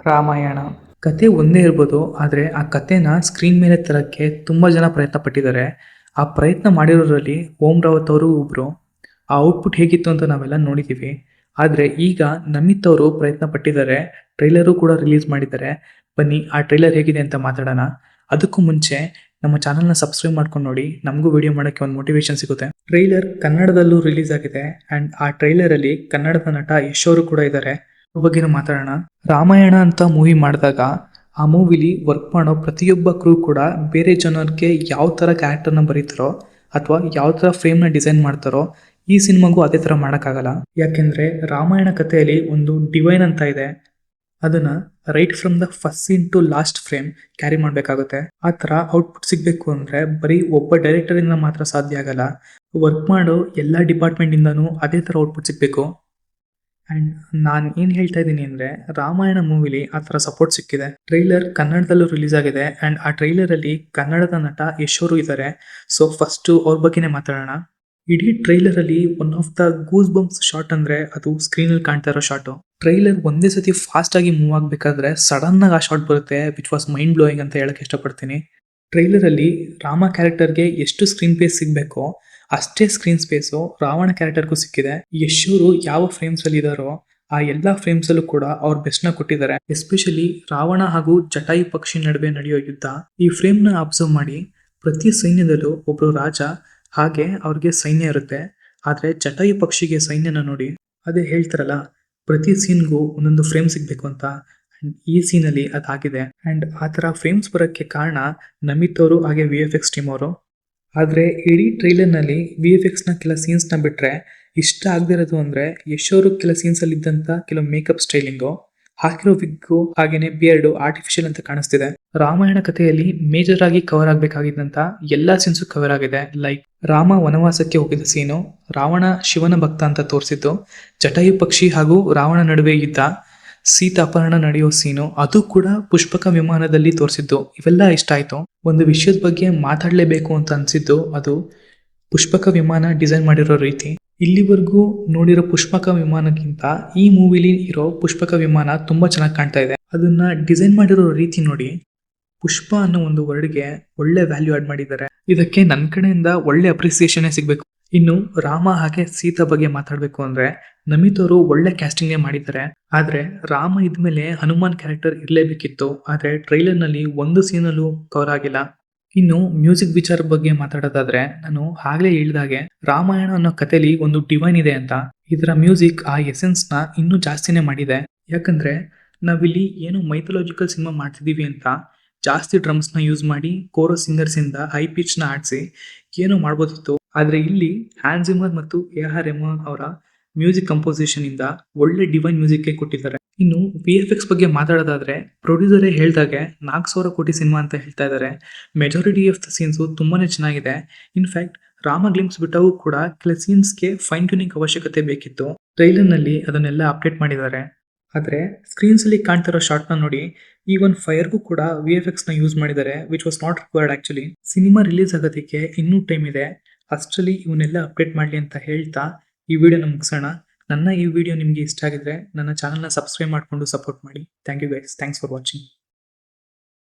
ರಾಮಾಯಣ ಕತೆ ಒಂದೇ ಇರ್ಬೋದು, ಆದರೆ ಆ ಕತೆನ ಸ್ಕ್ರೀನ್ ಮೇಲೆ ತರಕ್ಕೆ ತುಂಬ ಜನ ಪ್ರಯತ್ನ ಪಟ್ಟಿದ್ದಾರೆ. ಆ ಪ್ರಯತ್ನ ಮಾಡಿರೋರಲ್ಲಿ ಓಂ ರಾವತ್ ಅವರು ಒಬ್ಬರು. ಆ ಔಟ್ಪುಟ್ ಹೇಗಿತ್ತು ಅಂತ ನಾವೆಲ್ಲ ನೋಡಿದ್ದೀವಿ. ಆದರೆ ಈಗ ನಮಿತ್ ಅವರು ಪ್ರಯತ್ನ ಪಟ್ಟಿದ್ದಾರೆ, ಟ್ರೈಲರು ಕೂಡ ರಿಲೀಸ್ ಮಾಡಿದ್ದಾರೆ. ಬನ್ನಿ ಆ ಟ್ರೈಲರ್ ಹೇಗಿದೆ ಅಂತ ಮಾತಾಡೋಣ. ಅದಕ್ಕೂ ಮುಂಚೆ ನಮ್ಮ ಚಾನಲ್ನ ಸಬ್ಸ್ಕ್ರೈಬ್ ಮಾಡ್ಕೊಂಡು ನೋಡಿ, ನಮಗೂ ವಿಡಿಯೋ ಮಾಡೋಕ್ಕೆ ಒಂದು ಮೋಟಿವೇಶನ್ ಸಿಗುತ್ತೆ. ಟ್ರೈಲರ್ ಕನ್ನಡದಲ್ಲೂ ರಿಲೀಸ್ ಆಗಿದೆ ಆ್ಯಂಡ್ ಆ ಟ್ರೈಲರಲ್ಲಿ ಕನ್ನಡದ ನಟ ಯಶ್ ಅವರು ಕೂಡ ಇದ್ದಾರೆ. ಅದ್ರ ಬಗ್ಗೆನೂ ಮಾತಾಡೋಣ. ರಾಮಾಯಣ ಅಂತ ಮೂವಿ ಮಾಡಿದಾಗ ಆ ಮೂವಿಲಿ ವರ್ಕ್ ಮಾಡೋ ಪ್ರತಿಯೊಬ್ಬ ಕ್ರೂ ಕೂಡ ಬೇರೆ ಜನರಿಗೆ ಯಾವ ಥರ ಕ್ಯಾರೆಕ್ಟರ್ನ ಬರೀತಾರೋ ಅಥವಾ ಯಾವ ಥರ ಫ್ರೇಮ್ನ ಡಿಸೈನ್ ಮಾಡ್ತಾರೋ ಈ ಸಿನಿಮಾಗೂ ಅದೇ ಥರ ಮಾಡೋಕ್ಕಾಗಲ್ಲ. ಯಾಕೆಂದರೆ ರಾಮಾಯಣ ಕಥೆಯಲ್ಲಿ ಒಂದು ಡಿವೈನ್ ಅಂತ ಇದೆ, ಅದನ್ನ right from the first scene to last frame carry ಮಾಡಬೇಕಾಗುತ್ತೆ. ಆ ಥರ ಔಟ್ಪುಟ್ ಸಿಗಬೇಕು ಅಂದರೆ ಬರೀ ಒಬ್ಬ ಡೈರೆಕ್ಟರಿಂದ ಮಾತ್ರ ಸಾಧ್ಯ ಆಗಲ್ಲ. ವರ್ಕ್ ಮಾಡೋ ಎಲ್ಲ ಡಿಪಾರ್ಟ್ಮೆಂಟಿಂದನೂ ಅದೇ ಥರ ಔಟ್ಪುಟ್ ಸಿಗಬೇಕು. ಆ್ಯಂಡ್ ನಾನು ಏನು ಹೇಳ್ತಾ ಇದ್ದೀನಿ ಅಂದರೆ, ರಾಮಾಯಣ ಮೂವಿಲಿ ಆ ಥರ ಸಪೋರ್ಟ್ ಸಿಕ್ಕಿದೆ. ಟ್ರೈಲರ್ ಕನ್ನಡದಲ್ಲೂ ರಿಲೀಸ್ ಆಗಿದೆ ಆ್ಯಂಡ್ ಆ ಟ್ರೈಲರಲ್ಲಿ ಕನ್ನಡದ ನಟ ಯಶ್ ಅವರು ಇದ್ದಾರೆ. ಸೊ ಫಸ್ಟು ಅವ್ರ ಬಗ್ಗೆನೇ ಮಾತಾಡೋಣ. ಇಡೀ ಟ್ರೈಲರಲ್ಲಿ one of the goosebumps shot ಅಂದರೆ ಅದು ಸ್ಕ್ರೀನಲ್ಲಿ ಕಾಣ್ತಾ ಇರೋ ಶಾಟು. ಟ್ರೈಲರ್ ಒಂದೇ ಸತಿ ಫಾಸ್ಟಾಗಿ ಮೂವ್ ಆಗಬೇಕಾದ್ರೆ ಸಡನ್ನಾಗಿ ಆ ಶಾಟ್ ಬರುತ್ತೆ, ವಿಚ್ ವಾಸ್ ಮೈಂಡ್ ಬ್ಲೋಯಿಂಗ್ ಅಂತ ಹೇಳಕ್ಕೆ ಇಷ್ಟಪಡ್ತೀನಿ. ಟ್ರೈಲರಲ್ಲಿ ರಾಮ ಕ್ಯಾರೆಕ್ಟರ್ಗೆ ಎಷ್ಟು ಸ್ಕ್ರೀನ್ ಸ್ಪೇಸ್ ಸಿಗಬೇಕೋ ಅಷ್ಟೇ ಸ್ಕ್ರೀನ್ ಸ್ಪೇಸು ರಾವಣ ಕ್ಯಾರೆಕ್ಟರ್ಗೂ ಸಿಕ್ಕಿದೆ. ಯಶ್ ಅವರು ಯಾವ ಫ್ರೇಮ್ಸಲ್ಲಿ ಇದ್ದಾರೋ ಆ ಎಲ್ಲ ಫ್ರೇಮ್ಸಲ್ಲೂ ಕೂಡ ಅವ್ರ ಬೆಸ್ಟ್ನ ಕೊಟ್ಟಿದ್ದಾರೆ. ಎಸ್ಪೆಷಲಿ ರಾವಣ ಹಾಗೂ ಜಟಾಯು ಪಕ್ಷಿ ನಡುವೆ ನಡೆಯೋ ಯುದ್ಧ, ಈ ಫ್ರೇಮ್ನ ಅಬ್ಸರ್ವ್ ಮಾಡಿ. ಪ್ರತಿ ಸೈನ್ಯದಲ್ಲೂ ಒಬ್ಬರು ರಾಜ, ಹಾಗೆ ಅವ್ರಿಗೆ ಸೈನ್ಯ ಇರುತ್ತೆ. ಆದರೆ ಜಟಾಯು ಪಕ್ಷಿಗೆ ಸೈನ್ಯನ ನೋಡಿ, ಅದೇ ಹೇಳ್ತಾರಲ್ಲ, ಪ್ರತಿ ಸೀನ್ಗೂ ಒಂದೊಂದು ಫ್ರೇಮ್ ಸಿಗಬೇಕು ಅಂತ. ಆ್ಯಂಡ್ ಈ ಸೀನಲ್ಲಿ ಅದಾಗಿದೆ. ಆ್ಯಂಡ್ ಆ ಥರ ಫ್ರೇಮ್ಸ್ ಬರೋಕ್ಕೆ ಕಾರಣ ನಮಿತ್ ಅವರು ಹಾಗೆ VFX ಟೀಮ್ ಅವರು. ಆದರೆ ಇಡೀ ಟ್ರೈಲರ್ನಲ್ಲಿ VFXನ ಕೆಲ ಸೀನ್ಸ್ನ ಬಿಟ್ಟರೆ ಇಷ್ಟ ಆಗದಿರೋದು ಅಂದರೆ ಯಶ್ ಅವರು ಕೆಲ ಸೀನ್ಸಲ್ಲಿ ಇದ್ದಂಥ ಕೆಲವು ಮೇಕಪ್ ಸ್ಟೈಲಿಂಗು, ಹಾಕಿರೋ ವಿಗ್ಗು ಹಾಗೆಯೇ ಬಿಯರ್ಡು ಆರ್ಟಿಫಿಷಿಯಲ್ ಅಂತ ಕಾಣಿಸ್ತಿದೆ. ರಾಮಾಯಣ ಕಥೆಯಲ್ಲಿ ಮೇಜರ್ ಆಗಿ ಕವರ್ ಆಗಬೇಕಾಗಿದ್ದಂಥ ಎಲ್ಲ ಸೀನ್ಸು ಕವರ್ ಆಗಿದೆ. ಲೈಕ್ ರಾಮ ವನವಾಸಕ್ಕೆ ಹೋಗಿದ್ದ ಸೀನು, ರಾವಣ ಶಿವನ ಭಕ್ತ ಅಂತ ತೋರಿಸಿದ್ದು, ಜಟಾಯು ಪಕ್ಷಿ ಹಾಗೂ ರಾವಣ ನಡುವೆ ಯುದ್ಧ, ಸೀತಾ ಅಪಹರಣ ನಡೆಯೋ ಸೀನು, ಅದು ಕೂಡ ಪುಷ್ಪಕ ವಿಮಾನದಲ್ಲಿ ತೋರಿಸಿದ್ದು. ಇವೆಲ್ಲ ಇಷ್ಟ ಆಯಿತು. ಒಂದು ವಿಷಯದ ಬಗ್ಗೆ ಮಾತಾಡಲೇಬೇಕು ಅಂತ ಅನಿಸಿದ್ದು ಅದು ಪುಷ್ಪಕ ವಿಮಾನ ಡಿಸೈನ್ ಮಾಡಿರೋ ರೀತಿ. ಇಲ್ಲಿವರೆಗೂ ನೋಡಿರೋ ಪುಷ್ಪಕ ವಿಮಾನಕ್ಕಿಂತ ಈ ಮೂವಿಲಿ ಇರೋ ಪುಷ್ಪಕ ವಿಮಾನ ತುಂಬ ಚೆನ್ನಾಗಿ ಕಾಣ್ತಾ ಇದೆ. ಅದನ್ನ ಡಿಸೈನ್ ಮಾಡಿರೋ ರೀತಿ ನೋಡಿ, ಪುಷ್ಪ ಅನ್ನೋ ಒಂದು ವರ್ಡ್ಗೆ ಒಳ್ಳೆ ವ್ಯಾಲ್ಯೂ ಆಡ್ ಮಾಡಿದ್ದಾರೆ. ಇದಕ್ಕೆ ನನ್ನ ಕಡೆಯಿಂದ ಒಳ್ಳೆ ಅಪ್ರಿಸಿಯೇಷನ್ನೇ ಸಿಗಬೇಕು. ಇನ್ನು ರಾಮ ಹಾಗೆ ಸೀತಾ ಬಗ್ಗೆ ಮಾತಾಡಬೇಕು ಅಂದರೆ ನಮಿತ್ ಅವರು ಒಳ್ಳೆ ಕ್ಯಾಸ್ಟಿಂಗೇ ಮಾಡಿದ್ದಾರೆ. ಆದರೆ ರಾಮ ಇದ್ಮೇಲೆ ಹನುಮಾನ್ ಕ್ಯಾರೆಕ್ಟರ್ ಇರಲೇಬೇಕಿತ್ತು, ಆದರೆ ಟ್ರೈಲರ್ನಲ್ಲಿ ಒಂದು ಸೀನಲ್ಲೂ ಕವರ್ ಆಗಿಲ್ಲ. ಇನ್ನು ಮ್ಯೂಸಿಕ್ ವಿಚಾರ ಬಗ್ಗೆ ಮಾತಾಡೋದಾದ್ರೆ, ನಾನು ಆಗಲೇ ಹೇಳಿದಾಗೆ ರಾಮಾಯಣ ಅನ್ನೋ ಕಥೆಯಲ್ಲಿ ಒಂದು ಡಿವೈನ್ ಇದೆ ಅಂತ. ಇದರ ಮ್ಯೂಸಿಕ್ ಆ ಎಸೆನ್ಸ್ನ ಇನ್ನೂ ಜಾಸ್ತಿನೇ ಮಾಡಿದೆ. ಯಾಕಂದರೆ ನಾವಿಲ್ಲಿ ಏನು ಮೈಥಾಲಜಿಕಲ್ ಸಿನಿಮಾ ಮಾಡ್ತಿದ್ದೀವಿ ಅಂತ ಜಾಸ್ತಿ ಡ್ರಮ್ಸ್ನ ಯೂಸ್ ಮಾಡಿ ಕೋರೋ ಸಿಂಗರ್ಸಿಂದ ಹೈ ಪಿಚ್ನ ಆಡಿಸಿ ಏನೋ ಮಾಡ್ಬೋದಿತ್ತು. ಆದರೆ ಇಲ್ಲಿ ಹ್ಯಾನ್ಸ್ ಜಿಮ್ಮರ್ ಮತ್ತು AR ರೆಹಮಾನ್ ಅವರ ಮ್ಯೂಸಿಕ್ ಕಂಪೋಸಿಷನ್ ಇಂದ ಒಳ್ಳೆ ಡಿವೈನ್ ಮ್ಯೂಸಿಕ್ಗೆ ಕೊಟ್ಟಿದ್ದಾರೆ. ಇನ್ನು VFX ಬಗ್ಗೆ ಮಾತಾಡೋದಾದ್ರೆ, ಪ್ರೊಡ್ಯೂಸರೇ ಹೇಳ್ದಾಗೆ 4,000 ಕೋಟಿ ಸಿನಿಮಾ ಅಂತ ಹೇಳ್ತಾ ಇದ್ದಾರೆ. ಮೆಜಾರಿಟಿ ಆಫ್ ದ ಸೀನ್ಸು ತುಂಬಾನೇ ಚೆನ್ನಾಗಿದೆ. ಇನ್ಫ್ಯಾಕ್ಟ್ ರಾಮ ಗ್ಲಿಮ್ಸ್ ಬಿಟ್ಟವು ಕೂಡ ಕೆಲ ಸೀನ್ಸ್ಗೆ ಫೈನ್ ಟ್ಯೂನಿಂಗ್ ಅವಶ್ಯಕತೆ ಬೇಕಿತ್ತು. ಟ್ರೈಲರ್ನಲ್ಲಿ ಅದನ್ನೆಲ್ಲ ಅಪ್ಡೇಟ್ ಮಾಡಿದ್ದಾರೆ. ಆದರೆ ಸ್ಕ್ರೀನ್ಸಲ್ಲಿ ಕಾಣ್ತಿರೋ ಶಾರ್ಟ್ನ ನೋಡಿ, ಈವನ್ ಫೈರ್ಗೂ ಕೂಡ VFXನ ಯೂಸ್ ಮಾಡಿದ್ದಾರೆ, which was not required actually. Cinema release ಆಗೋದಕ್ಕೆ ಇನ್ನೂ ಟೈಮ್ ಇದೆ. ಅಷ್ಟರಲ್ಲಿ ಇವನ್ನೆಲ್ಲ ಅಪ್ಡೇಟ್ ಮಾಡಲಿ ಅಂತ ಹೇಳ್ತಾ ಈ ವಿಡಿಯೋನ ಮುಗಿಸೋಣ. ನನ್ನ ಈ ವಿಡಿಯೋ ನಿಮಗೆ ಇಷ್ಟ ಆಗಿದ್ರೆ ನನ್ನ ಚಾನಲ್ನ ಸಬ್ಸ್ಕ್ರೈಬ್ ಮಾಡಿಕೊಂಡು ಸಪೋರ್ಟ್ ಮಾಡಿ. Thank you guys, thanks for watching.